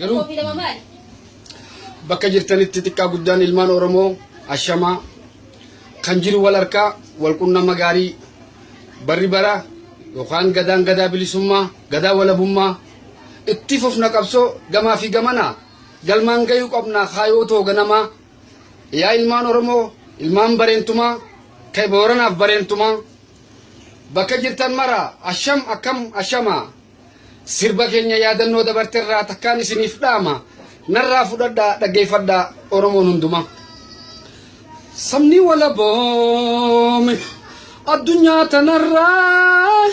Garuu bakka jirtanitti xiqqaa guddaan ilmaan Oromoo ashamaa kan jiru wal harkaa wal qunnama gaarii barri bara yookaan gadaan gadaa bilisummaa gadaa walabummaa itti fufna qabsoo gamaa fi gamanaa galmaan gayuu qabnaa kaayoo too ganamaa yaa ilmaan Oromoo ilmaan bareentumaa kay booranaaf bareentumaa bakka jirtan mara asham akkam ashamaa sirba keenya yaadannoo dabarterraa takkaan isiniif dhaama narraa fudhadhaa dhaggeeffadhaa Oromoon hundumaa. Sabni walaboome addunyaa tanarraa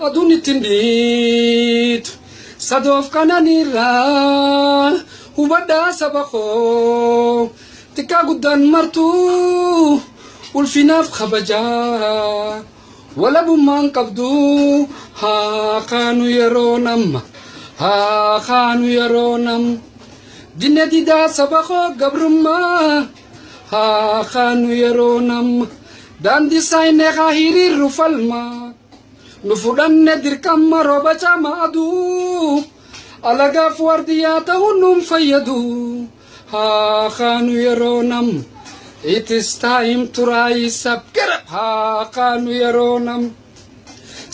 aduun ittiin dhiitu sadoof kananirraa hubadhaa saba koo xiqqaa guddaan martuu ulfinaaf kabajaa walabummaan qabdu haa kaanu yeroo namma haa kaanu yeroo nam dinne didaa saba koo gabrummaa haa kaanu yeroo nam daandii saayinee haa hiriirru falmaa nu fudhanne dirqama rooba caama aduu alagaaf wardiyaa ta'uun nuun fayyadu haa kaanu yeroo nam. It is time to rise up, get up, haa kaanu yeroo nam.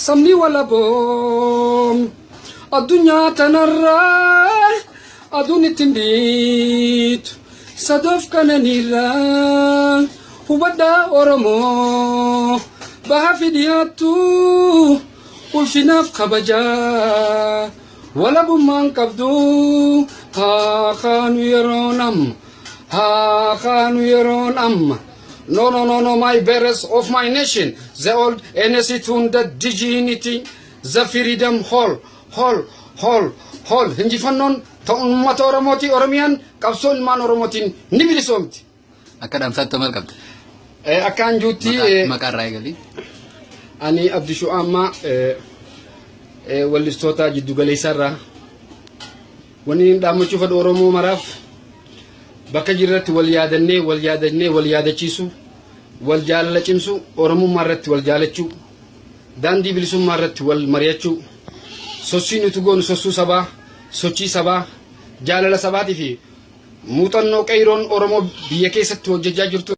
Sabni walaboom addunyaa tanarraa aduun ittiin dhiitu sadoof kananirraa hubadhaa Oromoo baha fi dhiyaattu ulfinaaf kabajaa walabummaan qabdu haa kaanu yeroo nam. Ha kaanu yeroon amma. No, my bearers of my nation, the old NSC tune the dignity, the freedom hall. Hinjifannoon ta'uun uummata Oromooti Oromiyaan qabsoo ilmaan Oromootiin ni bilisoomti. Akka dhaamsaatti maal qabda? Akkaan juutti maqaarraa eegali. Ani Abdishuu Ammaa wallistoota jiddu galeessarraa waniin dhaammachuu fedhu Oromoo maraaf bakka jirratti wal yaadannee wal yaadachiisu wal jaalala cimsu Oromummaa irratti wal jaalachuu daandii bilisummaa irratti wal mari'achuu sochii nuti goonu sossuu sabaa sochii sabaa jaalala sabaatii fi muuxannoo qeeroon Oromoo biyya keessatti hojjechaa jirtu.